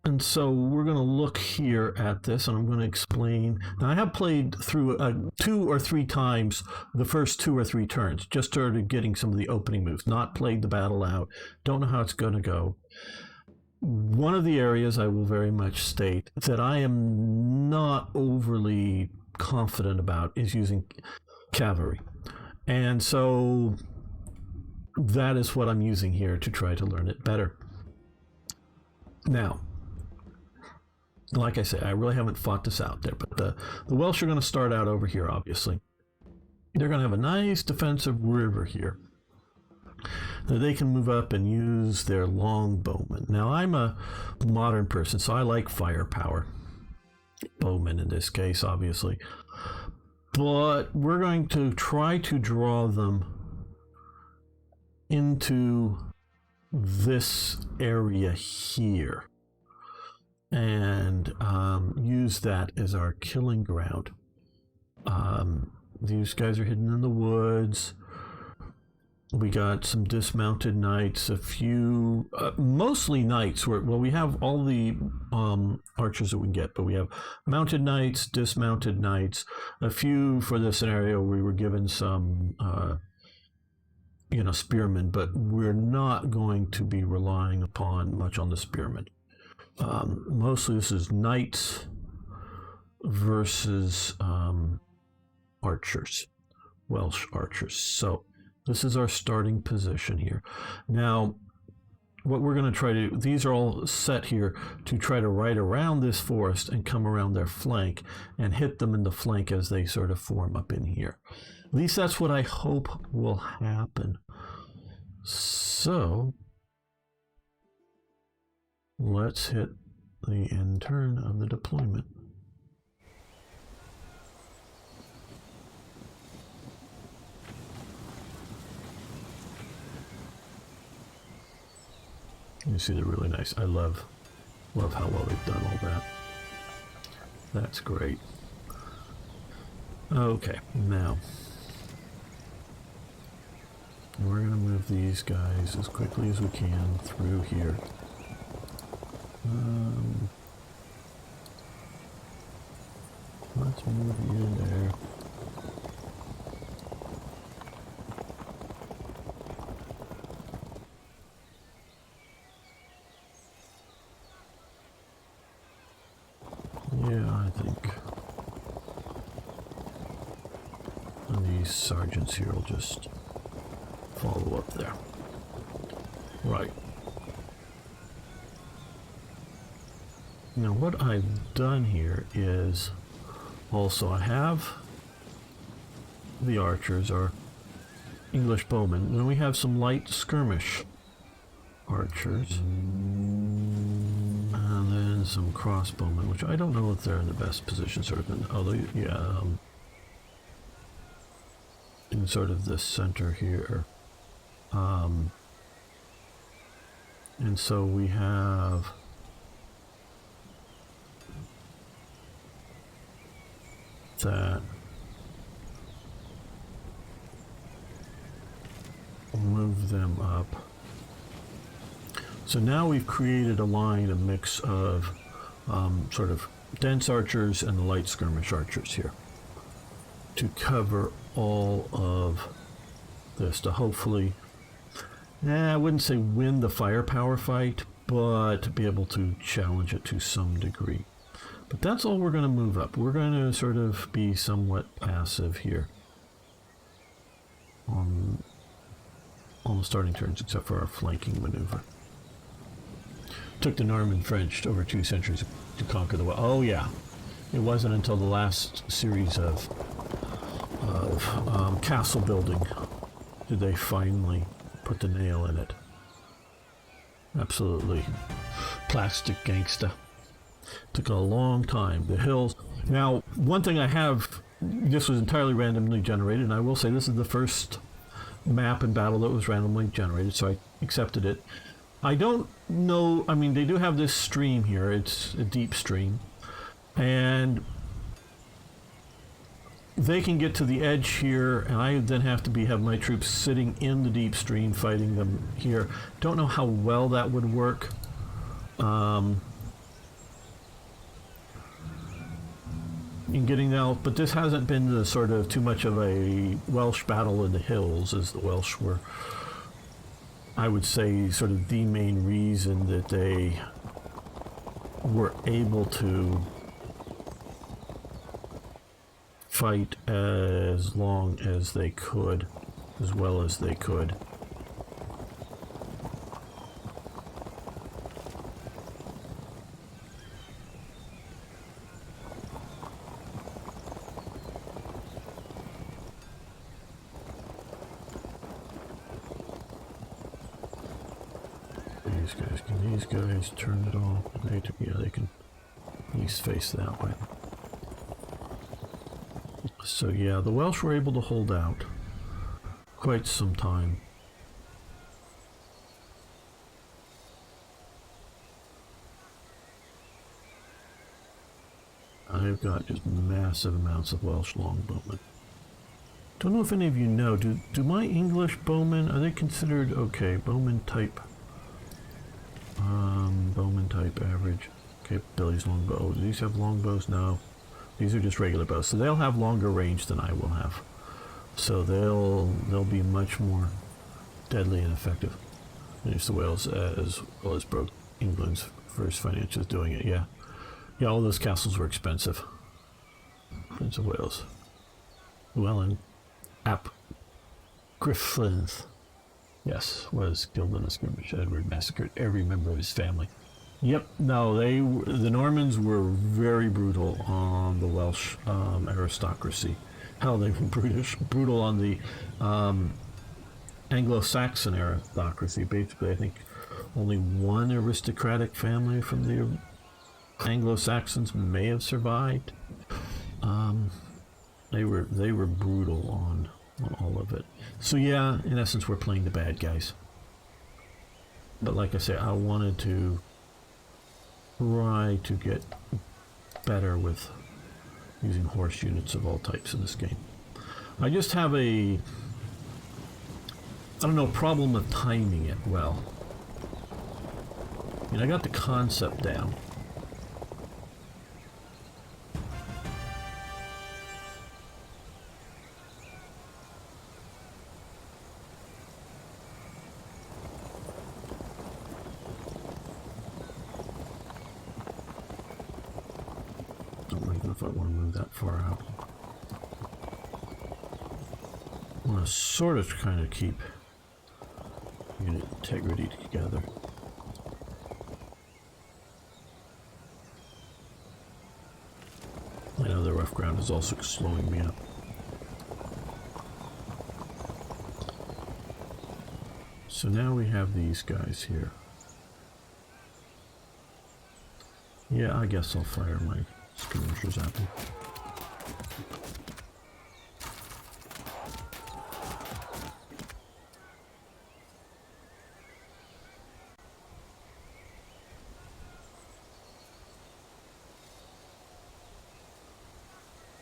And so we're going to look here at this, and I'm going to explain. Now, I have played through 2 or 3 times the first 2 or 3 turns, just started getting some of the opening moves, not played the battle out, don't know how it's going to go. One of the areas I will very much state that I am not overly confident about is using cavalry. And so that is what I'm using here to try to learn it better. Now, like I say, I really haven't fought this out there, but the Welsh are going to start out over here, obviously. They're going to have a nice defensive river here that they can move up and use their longbowmen. Now, I'm a modern person, so I like firepower. Bowmen in this case, obviously. But we're going to try to draw them into this area here and use that as our killing ground. These guys are hidden in the woods. We got some dismounted knights, a few, mostly knights. Well, we have all the archers that we can get, but we have mounted knights, dismounted knights, a few for this scenario. We were given some, spearmen, but we're not going to be relying upon much on the spearmen. Mostly this is knights versus archers, Welsh archers. So this is our starting position here. Now, what we're going to try to do, these are all set here to try to ride around this forest and come around their flank and hit them in the flank as they sort of form up in here. At least that's what I hope will happen. So let's hit the end turn of the deployment. You see, they're really nice. I love how well they've done all that. That's great. Okay, now we're going to move these guys as quickly as we can through here. Let's move you there. Yeah, I think these sergeants here will just follow up there. Right. Now what I've done here is also I have the archers, or English bowmen, and we have some light skirmish archers, and then some crossbowmen, which I don't know if they're in the best position, sort of in, although, yeah, in sort of the center here. And so we have that. Move them up. So now we've created a line, a mix of sort of dense archers and the light skirmish archers here to cover all of this, to hopefully, I wouldn't say win the firepower fight, but to be able to challenge it to some degree. But that's all we're going to move up. We're going to sort of be somewhat passive here on the starting turns, except for our flanking maneuver. Took the Norman French over 2 centuries to conquer the Welsh. Oh yeah, it wasn't until the last series of castle building did they finally put the nail in it. Absolutely plastic gangsta. Took a long time. The hills. Now, one thing I have, this was entirely randomly generated, and I will say this is the first map and battle that was randomly generated, so I accepted it. I don't know, I mean, they do have this stream here. It's a deep stream, and they can get to the edge here, and I then have to have my troops sitting in the deep stream fighting them here. Don't know how well that would work. in getting out, but this hasn't been the sort of too much of a Welsh battle in the hills, as the Welsh were, I would say, sort of the main reason that they were able to fight as long as they could, as well as they could. Can these guys turn it off? Yeah, they can at least face that way. So yeah, the Welsh were able to hold out quite some time. I've got just massive amounts of Welsh longbowmen. Don't know if any of you know, do my English bowmen, are they considered, okay, bowman type average capabilities longbow. Do these have longbows? No, these are just regular bows, so they'll have longer range than I will have, so they'll be much more deadly and effective. There's the Wales, as well as broke England's first financials doing it. Yeah, all those castles were expensive. Prince of Wales, Llewellyn ap Griffith, yes, was killed in a skirmish. Edward massacred every member of his family. Yep, no, the Normans were very brutal on the Welsh aristocracy. Hell, they were brutal on the Anglo-Saxon aristocracy. Basically, I think only one aristocratic family from the Anglo-Saxons may have survived. They were brutal on all of it. So yeah, in essence, we're playing the bad guys. But like I say, I wanted to try to get better with using horse units of all types in this game. I just have a, problem with timing it well. I mean, I got the concept down. If I want to move that far out, I want to sort of kind of keep unit integrity together. I know the rough ground is also slowing me up. So now we have these guys here. Yeah, I guess I'll fire my skirmishers at them.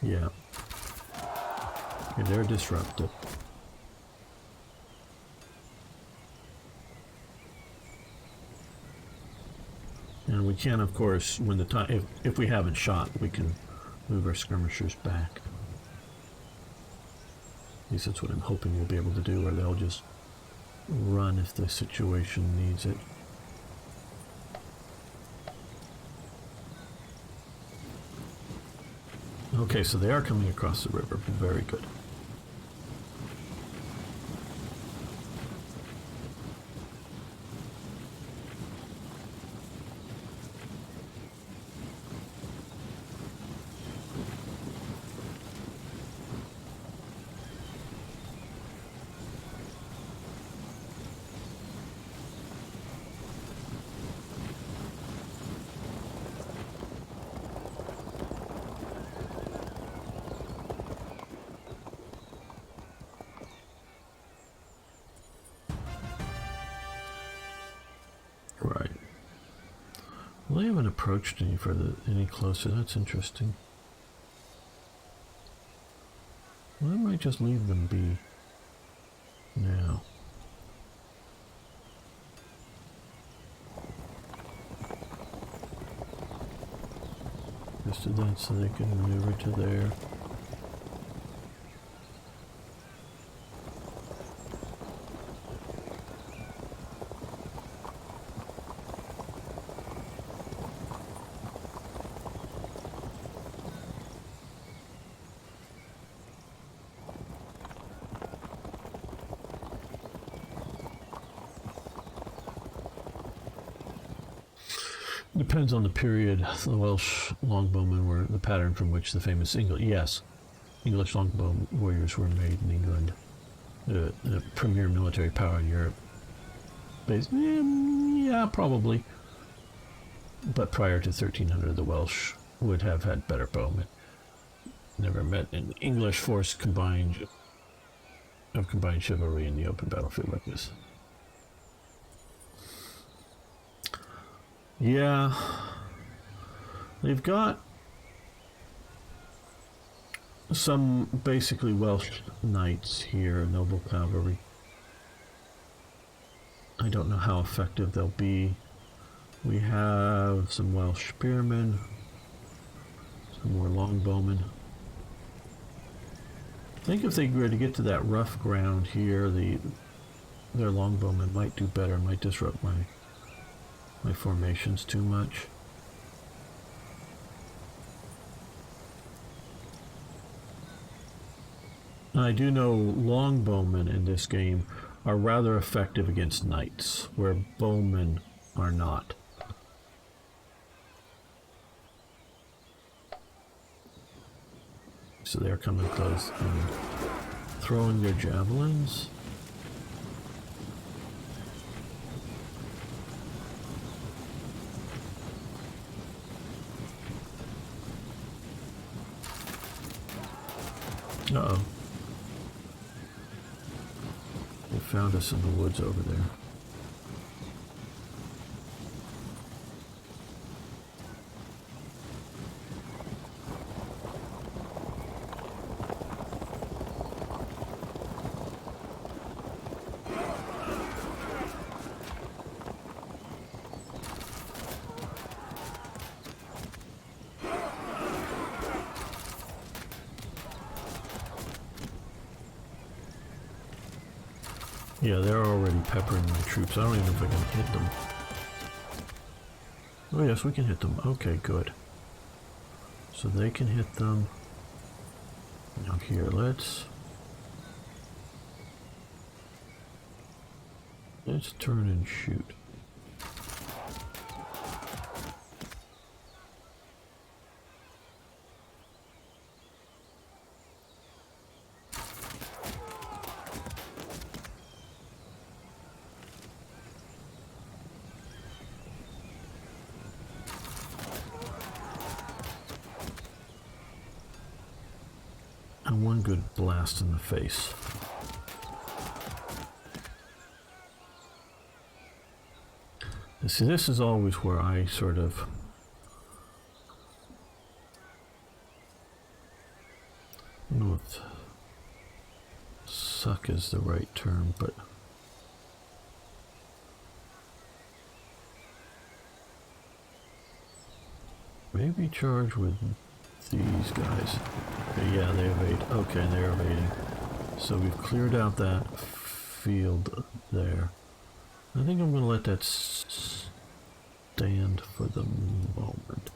Yeah. Okay, they're disrupted. And we can, of course, when the time, if we haven't shot, we can move our skirmishers back. At least that's what I'm hoping we'll be able to do, or they'll just run if the situation needs it. Okay, so they are coming across the river. Very good. Right. Well, they haven't approached any closer. That's interesting. Well, I might just leave them be now. Just do that so they can maneuver to there. Depends on the period. The Welsh longbowmen were the pattern from which the famous English longbow warriors were made in England, the premier military power in Europe. Yeah, probably. But prior to 1300, the Welsh would have had better bowmen. Never met an English force combined chivalry in the open battlefield like this. Yeah, they've got some basically Welsh knights here, noble cavalry. I don't know how effective they'll be. We have some Welsh spearmen, some more longbowmen. I think if they were to get to that rough ground here, their longbowmen might do better, might disrupt my formations too much. I do know longbowmen in this game are rather effective against knights, where bowmen are not. So they're coming close and throwing their javelins. Uh-oh. They found us in the woods over there. Yeah, they're already peppering my troops. I don't even know if I can hit them. Oh yes, we can hit them. Okay, good. So they can hit them. Now here, let's turn and shoot. And one good blast in the face. See, this is always where I sort of I don't know if suck is the right term, but maybe charge with these guys. Okay, yeah, they evade. Okay, they're evading. So we've cleared out that field there. I think I'm going to let that stand for the moment.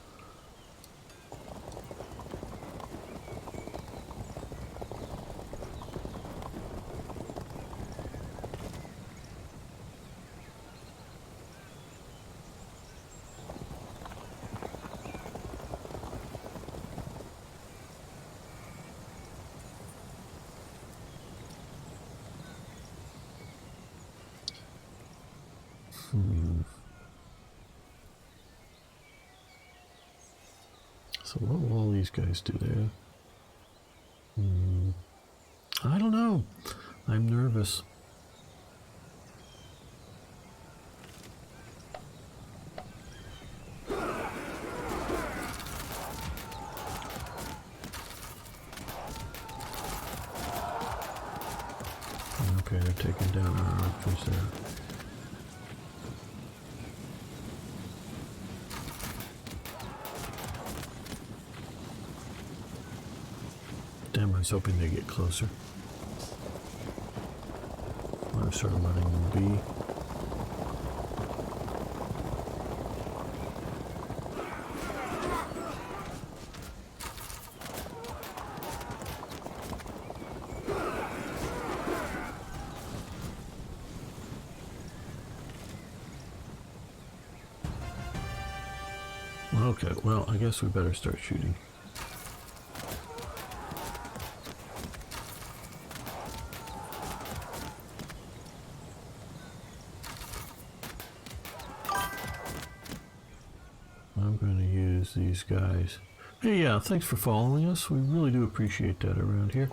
So what will all these guys do there? I don't know. I'm nervous. Okay, they're taking down our archers there. Damn, I was hoping they'd get closer. I started letting them be. Okay, well, I guess we better start shooting. I'm going to use these guys. Hey, yeah, thanks for following us. We really do appreciate that around here.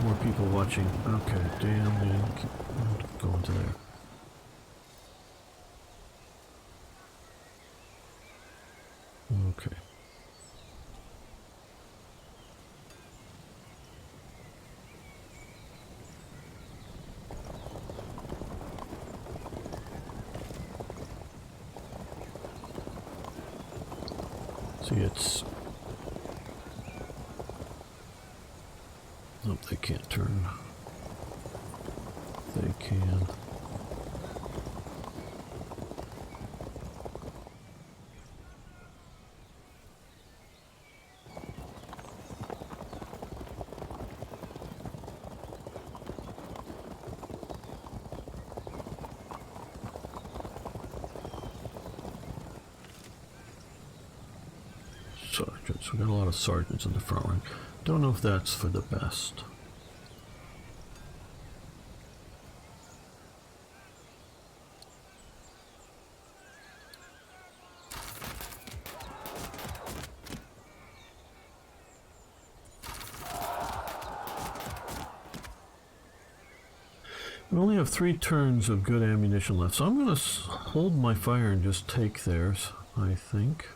More people watching. Okay, damn, they didn't keep going to there. Okay. See, it's... Nope, they can't turn. They can. Sergeants. We got a lot of sergeants in the front line. Don't know if that's for the best. We only have 3 turns of good ammunition left, so I'm going to hold my fire and just take theirs, I think.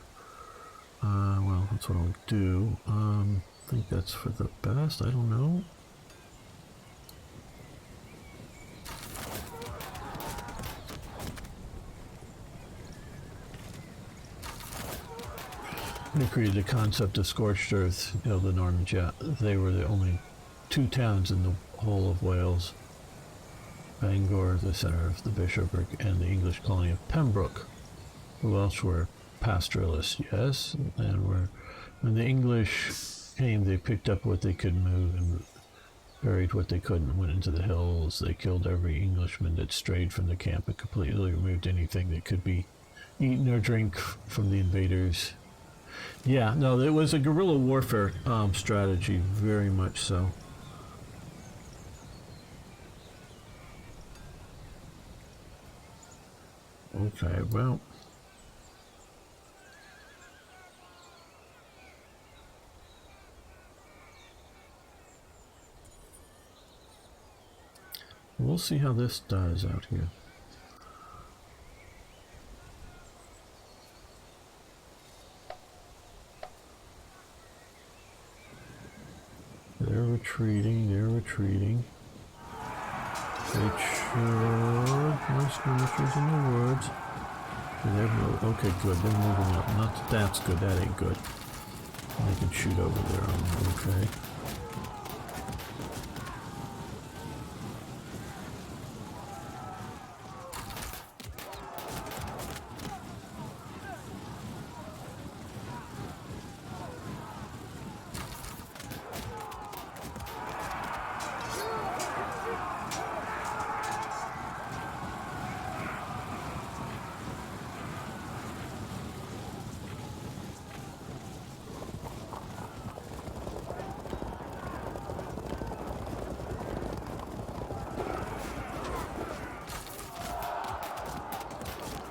Well, that's what I'll do. I think that's for the best. I don't know. They created the concept of scorched earth. You know, the Normans, yeah, they were the only 2 towns in the whole of Wales. Bangor, the centre of the bishopric, and the English colony of Pembroke. The Welsh were pastoralists, yes, and when the English came, they picked up what they could move and buried what they couldn't, went into the hills. They killed every Englishman that strayed from the camp and completely removed anything that could be eaten or drink from the invaders. Yeah, no, it was a guerrilla warfare strategy, very much so. Okay, well... We'll see how this does out here. They're retreating, they're retreating. They should. No skirmishers in the woods. Okay, good, they're moving up. Not that's good, that ain't good. They can shoot over there, okay.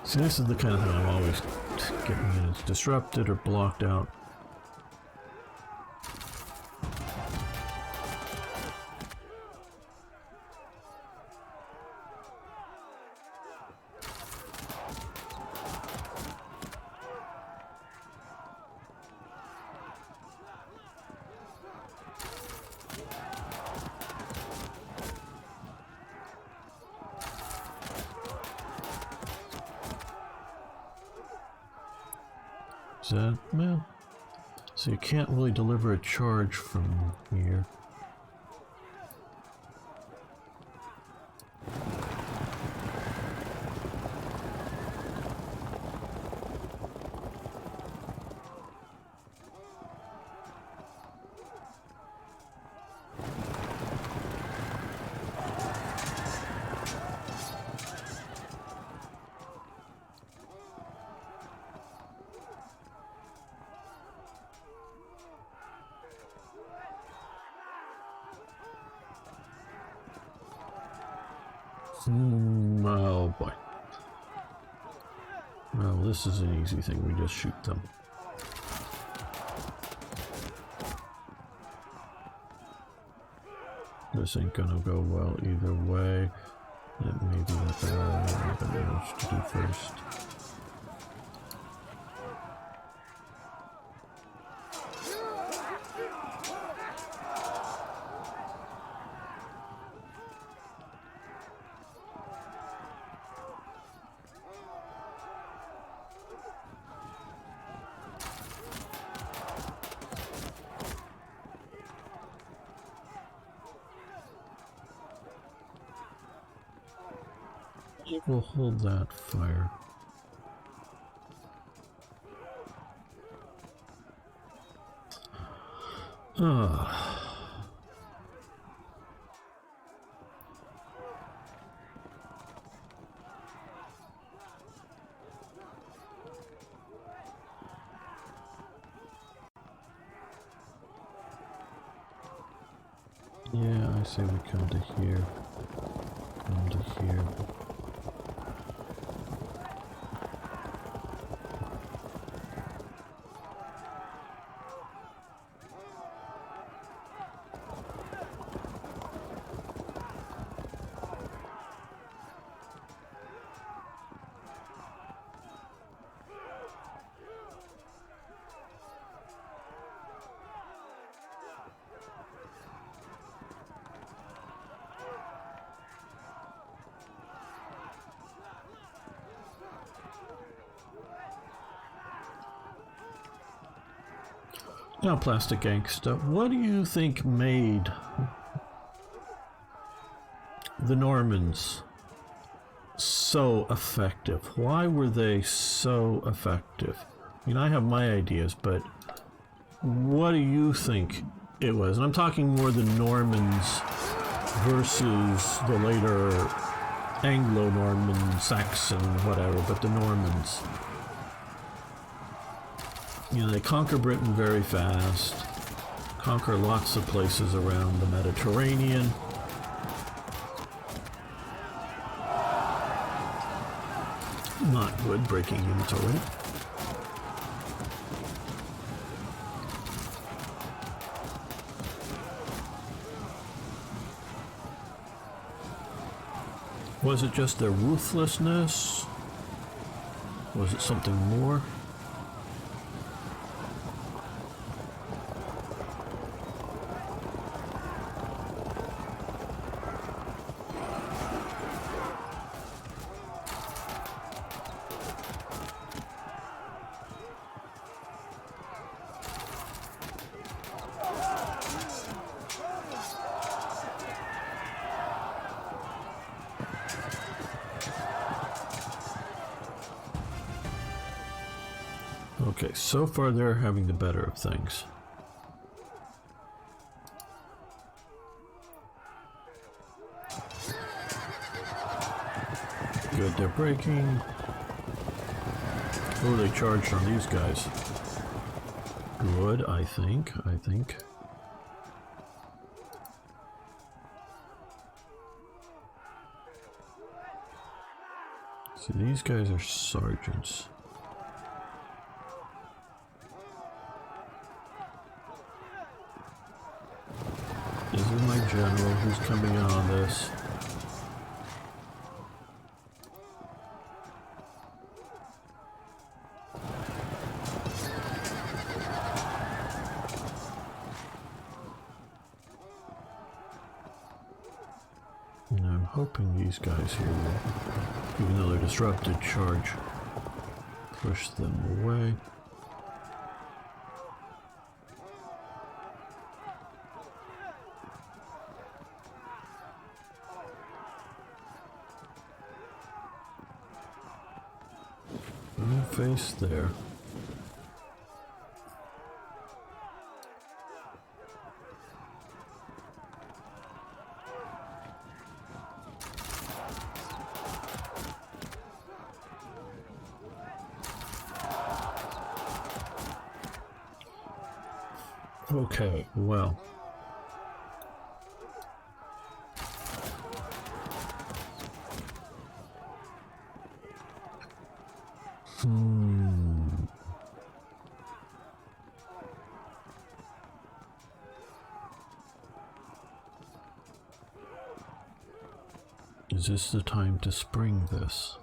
See, this is the kind of thing I'm always getting when it's disrupted or blocked out. Well, So you can't really deliver a charge from here. Oh boy. Well, this is an easy thing. We just shoot them. This ain't gonna go well either way. That may be what I'm gonna manage to do first. We'll hold that fire. Yeah, I say we come to here. Come to here. Now, Plastic Gangsta, what do you think made the Normans so effective? Why were they so effective? I mean, I have my ideas, but what do you think it was? And I'm talking more the Normans versus the later Anglo-Norman, Saxon, whatever, but the Normans. You know, they conquer Britain very fast, conquer lots of places around the Mediterranean. Not good, breaking units already. Was it just their ruthlessness? Was it something more? Okay, so far they're having the better of things. Good, they're breaking. Oh, they charged on these guys. Good, I think. See, these guys are sergeants. This is my general who's coming in on this. And I'm hoping these guys here will, even though they're disrupted, charge, push them away. face there. Okay, well. Is this the time to spring this?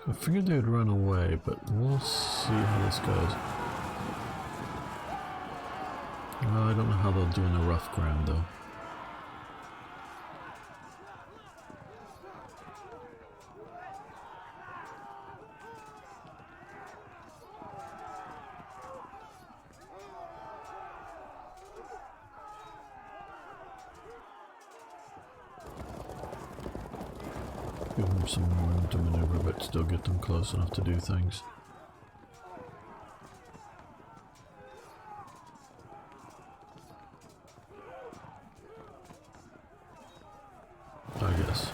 I figured they'd run away, but we'll see how this goes. Well, I don't know how they'll do in the rough ground, though. Give them some room to maneuver, but still get them close enough to do things. I guess.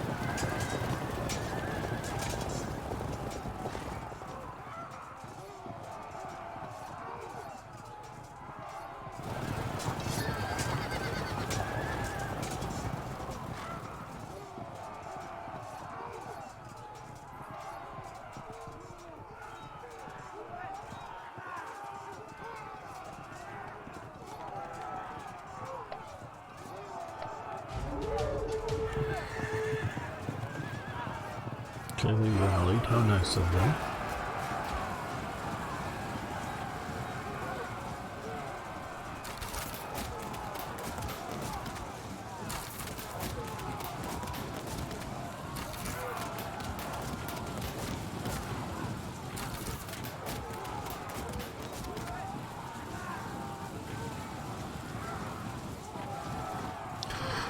Okay, they rallied. How nice of them.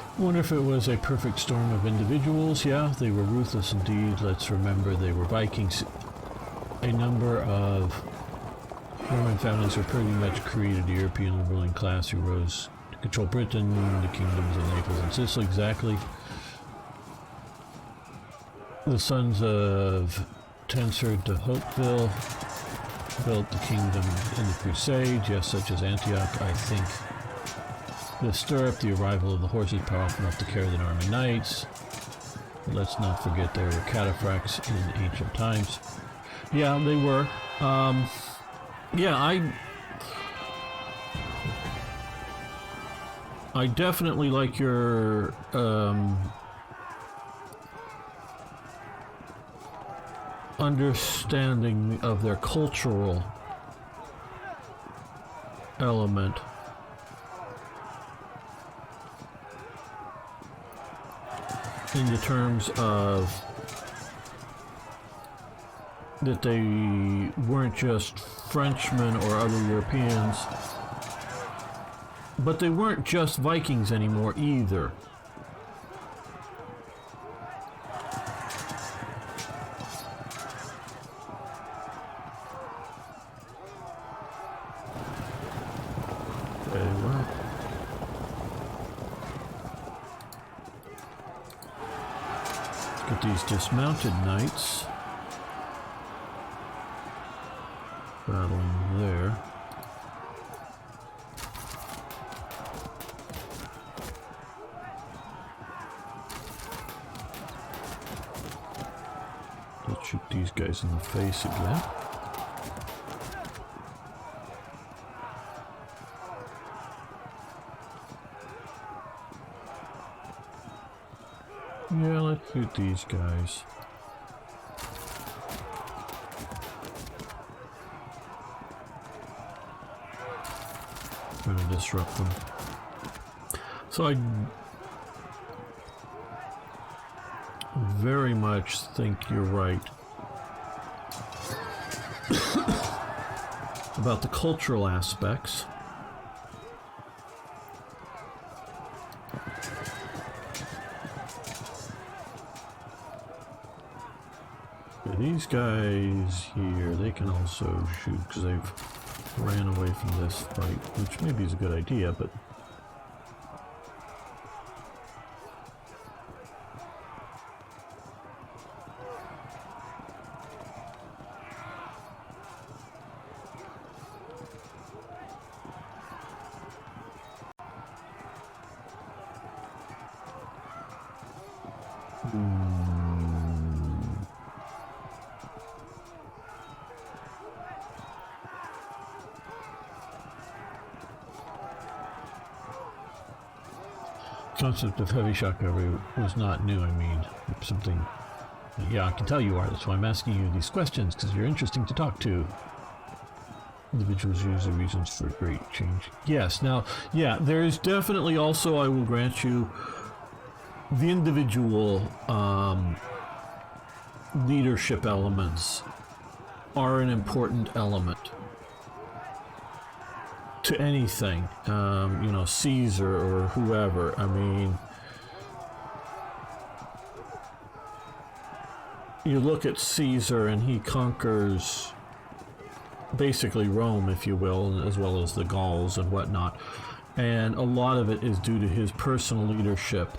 I wonder if it was a perfect storm of individuals. Yeah, they were ruthless indeed. Let's remember they were Vikings. A number of Roman families were pretty much created European ruling class who rose to control Britain, the kingdoms of Naples and Sicily. Exactly. The sons of Tensor de Hauteville built the kingdom in the Crusades, yes, such as Antioch, I think. The stirrup, the arrival of the horses powerful enough to carry the army knights. Let's not forget there were cataphracts in ancient times. Yeah, they were. Yeah, I definitely like your understanding of their cultural element. In the terms of that they weren't just Frenchmen or other Europeans, but they weren't just Vikings anymore either. Okay, well. Get these dismounted knights battling there. Let's shoot these guys in the face again. Yeah, let's shoot these guys. Trying to disrupt them. So I very much think you're right about the cultural aspects. These guys here, they can also shoot because they've ran away from this fight, which maybe is a good idea, but concept of heavy shock recovery was not new. I mean, something. Yeah, I can tell you are. That's why I'm asking you these questions, because you're interesting to talk to. Individuals use the reasons for great change. Yes. Now, yeah, there is definitely also, I will grant you, the individual leadership elements are an important element to anything, you know, Caesar or whoever. I mean, you look at Caesar and he conquers basically Rome, if you will, as well as the Gauls and whatnot. And a lot of it is due to his personal leadership.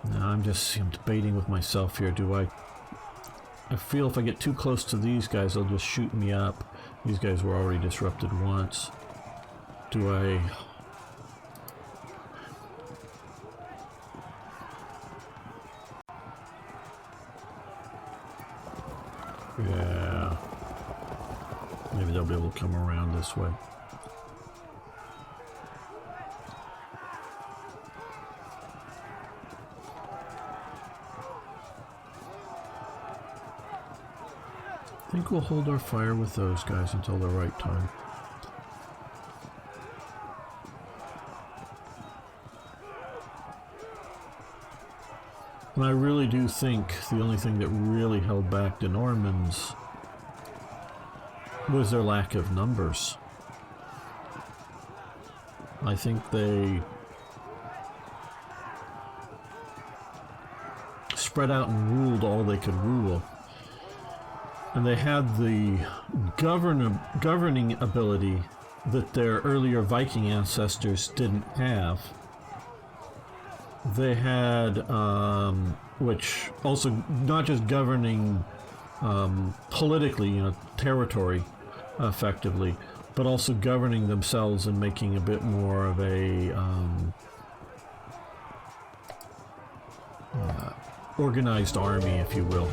Now I'm debating with myself here. I feel if I get too close to these guys, they'll just shoot me up. These guys were already disrupted once. Do I... Yeah. Maybe they'll be able to come around this way. I think we'll hold our fire with those guys until the right time. And I really do think the only thing that really held back the Normans was their lack of numbers. I think they spread out and ruled all they could rule. And they had the governing ability that their earlier Viking ancestors didn't have. They had, which also not just governing politically, you know, territory effectively, but also governing themselves and making a bit more of a organized army, if you will.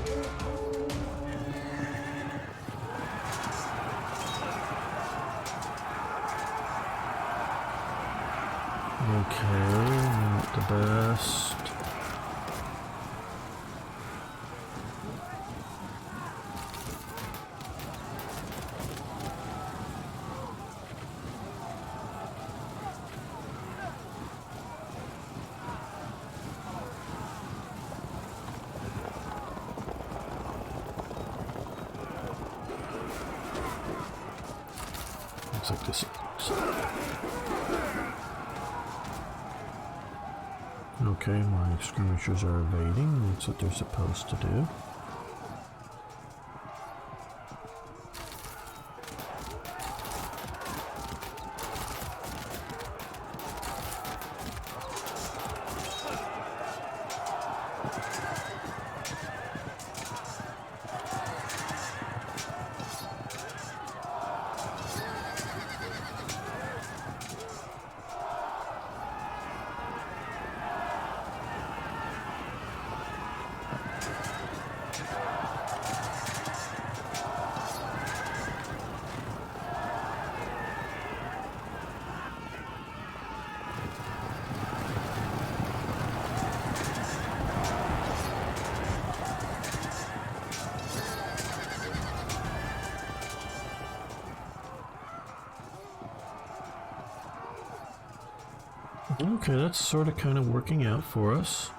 Okay, not the best. Looks like this. Okay, my skirmishers are evading. That's what they're supposed to do. Okay, that's sort of kind of working out for us.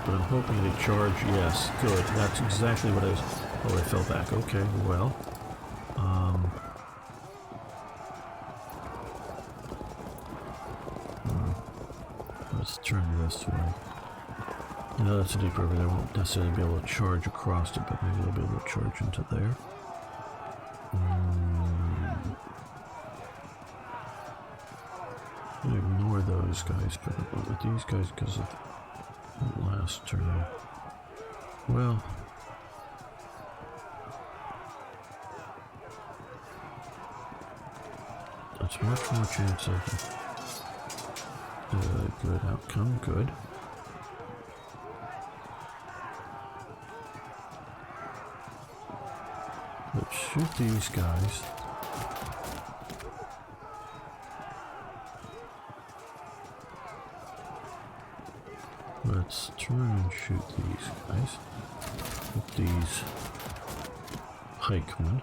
But I'm hoping they charge. Yes, good. That's exactly what I was. Oh, I fell back. Okay, well. Let's turn this way. You know, that's a deep river. They won't necessarily be able to charge across it, but maybe they'll be able to charge into there. I'm gonna ignore those guys, but with these guys, because of the last turn. Well. That's much more chance of good outcome. Good. Let's shoot these guys. Let's turn and shoot these guys with these pikemen.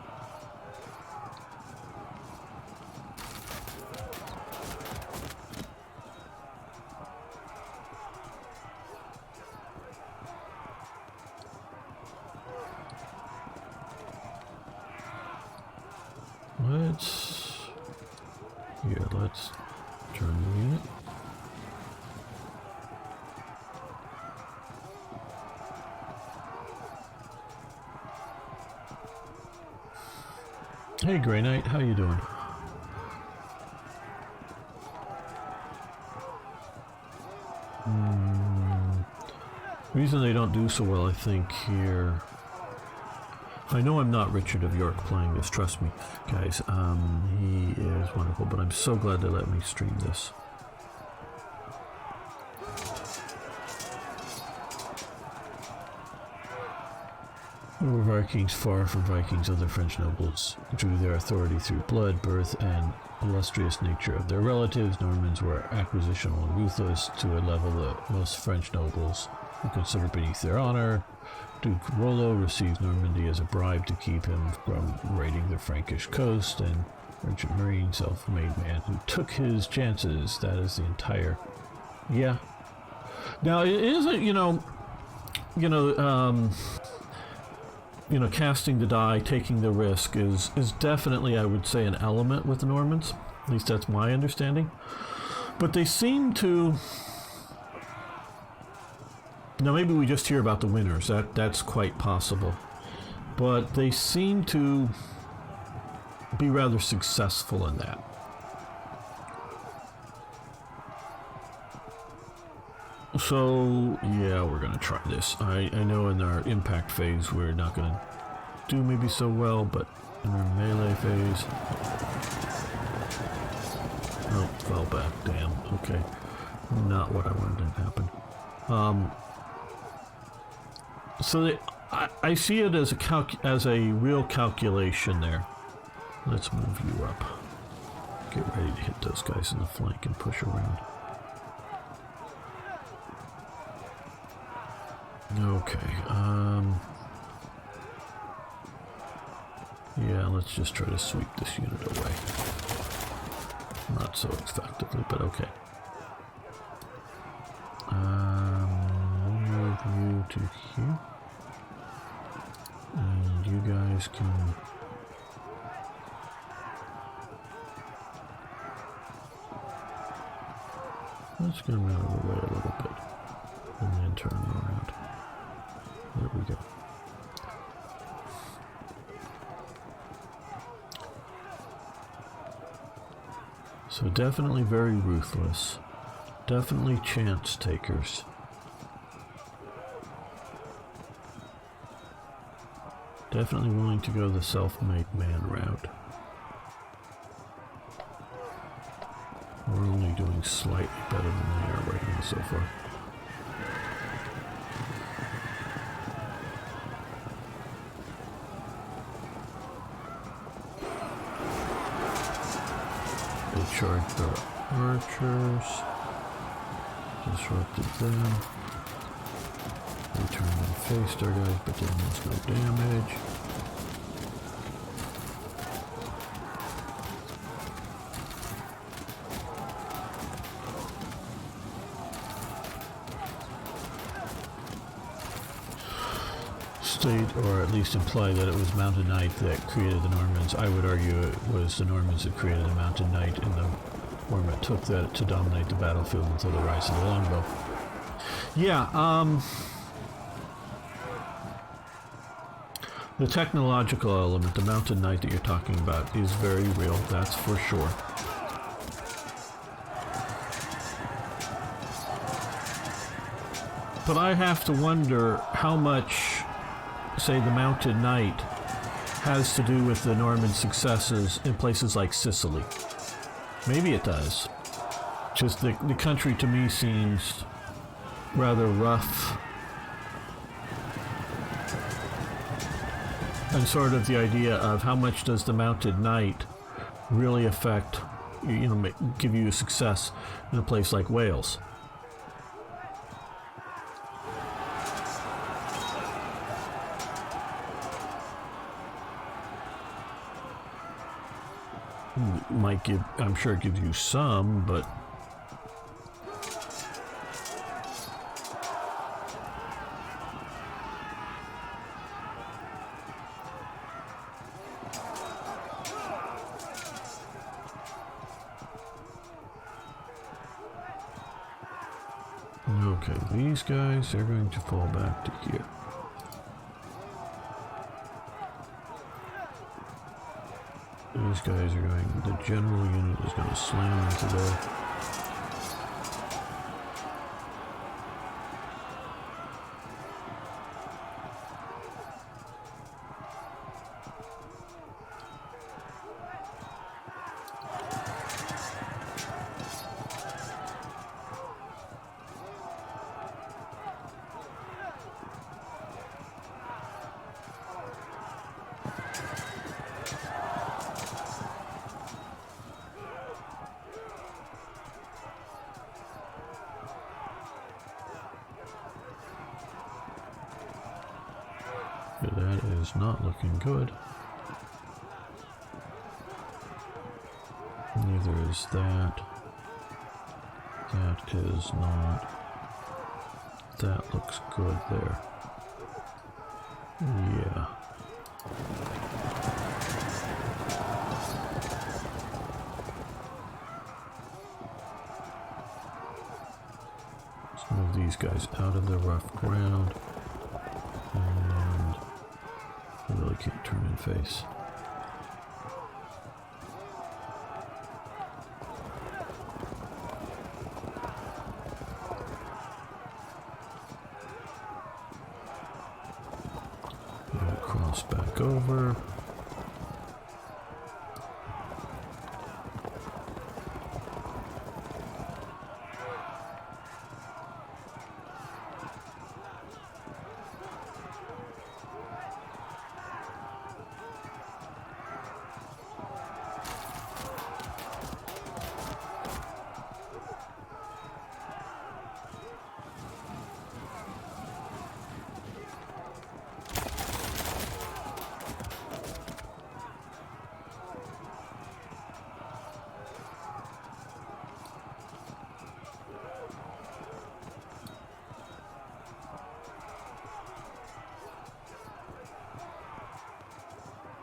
Let's turn the unit. Hey Grey Knight, how you doing? Reason they don't do so well, I think, here. I know I'm not Richard of York playing this, trust me, guys. He is wonderful, but I'm so glad they let me stream this. There were Vikings far from Vikings. Other French nobles drew their authority through blood, birth, and illustrious nature of their relatives. Normans were acquisitional and ruthless to a level that most French nobles were considered beneath their honor. Duke Rollo received Normandy as a bribe to keep him from raiding the Frankish coast, and Richard Marine, self-made man who took his chances. That is the entire... Yeah. Now, it isn't, casting the die, taking the risk is definitely, I would say, an element with the Normans. At least that's my understanding. But they seem to... Now, maybe we just hear about the winners. That's quite possible. But they seem to be rather successful in that. So, yeah, we're going to try this. I know in our impact phase we're not going to do maybe so well, but in our melee phase... Oh, fell back. Damn. Okay. Not what I wanted to happen. So I see it as a real calculation there. Let's move you up. Get ready to hit those guys in the flank and push around. Okay. Yeah, let's just try to sweep this unit away. Not so effectively, but okay. Move you to here. And you guys can... Let's get them out of the way a little bit. And then turn them around. There we go. So definitely very ruthless. Definitely chance takers. Definitely willing to go the self-made man route. We're only doing slightly better than they are right now so far. charged our archers. Disrupted them. We turned and faced our guys, but did almost no damage. State, or at least imply, that it was Mountain Knight that created the Normans. I would argue it was the Normans that created the Mountain Knight, and the Ormet took that to dominate the battlefield until the rise of the longbow. Yeah, the technological element, the Mountain Knight that you're talking about, is very real, that's for sure. But I have to wonder how much, say, the Mounted Knight has to do with the Norman successes in places like Sicily. Maybe it does. Just the country to me seems rather rough. And sort of the idea of how much does the Mounted Knight really affect, give you success in a place like Wales. Might give, I'm sure it gives you some, but okay, these guys are going to fall back to here. These guys are going, the general unit is going to slam into there. That is not looking good. Neither is that. That is not. That looks good there. Yeah. Let's move these guys out of the rough ground. And I really can't turn and face. Cross back over.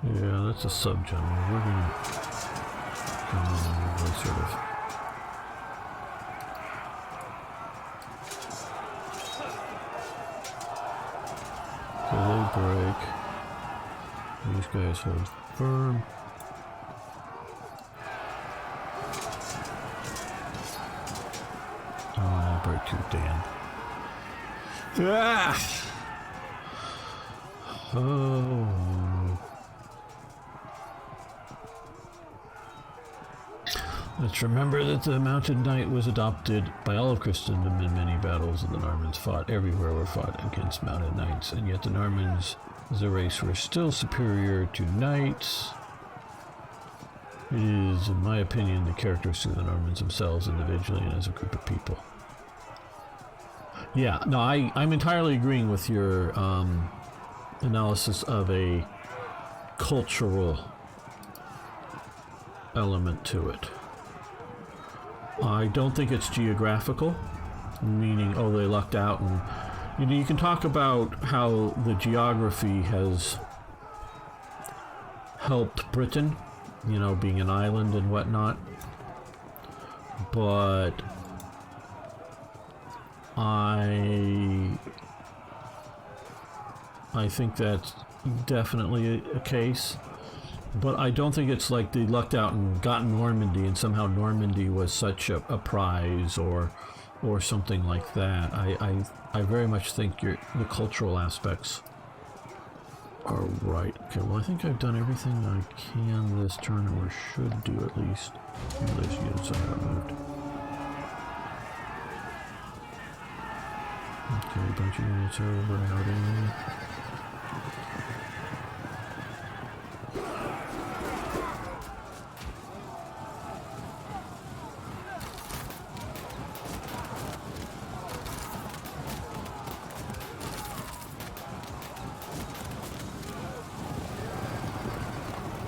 Yeah, that's a subgeneral. We're gonna come in and really sort of so they break. These guys hold firm. Oh, they break too, damn. Ah! Oh. Let's remember that the Mounted Knight was adopted by all of Christendom in many battles that the Normans fought. Everywhere were fought against Mounted Knights, and yet the Normans as a race were still superior to knights. It is, in my opinion, the characteristic of the Normans themselves, individually and as a group of people. Yeah, no, I'm entirely agreeing with your analysis of a cultural element to it. I don't think it's geographical, meaning, oh, they lucked out. And you can talk about how the geography has helped Britain, being an island and whatnot, but I think that's definitely a case, but I don't think it's like they lucked out and got Normandy and somehow Normandy was such a prize or something like that. I very much think the cultural aspects are right. Okay, well, I think I've done everything I can this turn, or should do at least. Those units I have moved. Okay, a bunch of units are routing.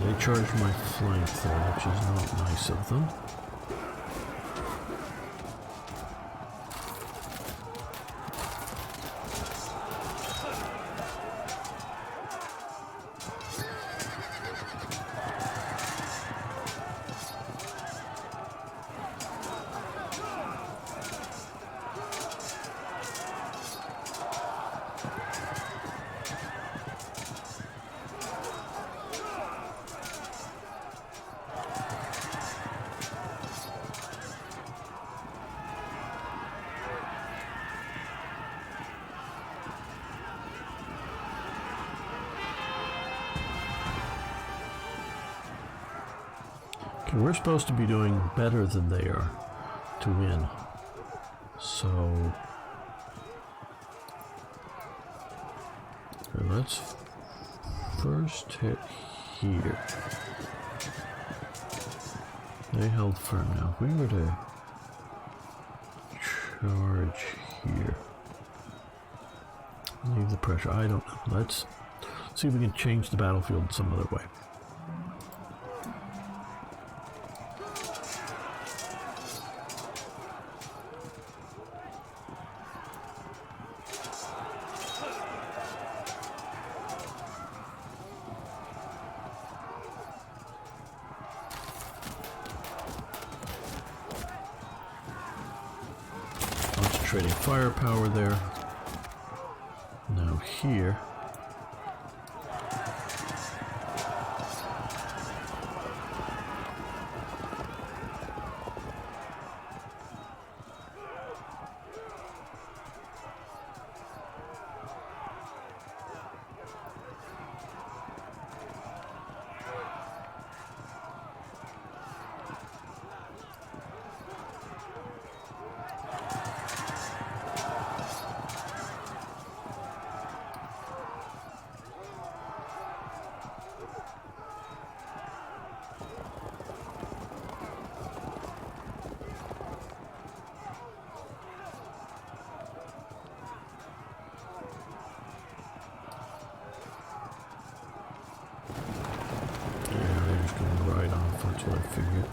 They charged my flank there, which is not nice of them. Okay, we're supposed to be doing better than they are to win. So let's first hit here. They held firm. Now, if we were to charge here, leave the pressure. I don't know. Let's see if we can change the battlefield some other way. Concentrating firepower there. Now here. That's what I figured.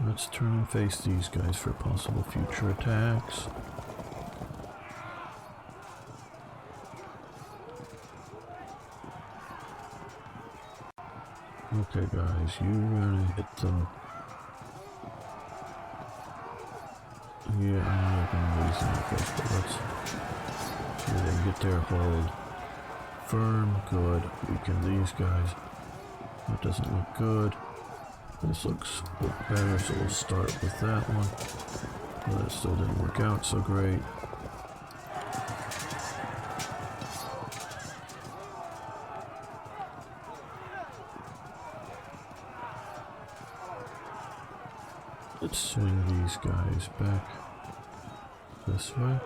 Let's turn and face these guys for possible future attacks. Okay guys, you're gonna hit them. Yeah, I'm not gonna lose them first, but let's see if they can get their hold. Firm, good. Weaken these guys. That doesn't look good. This looks better, so we'll start with that one. But it still didn't work out so great. Let's swing these guys back this way.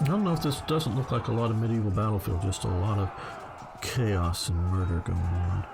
I don't know if this doesn't look like a lot of medieval battlefield, just a lot of chaos and murder going on.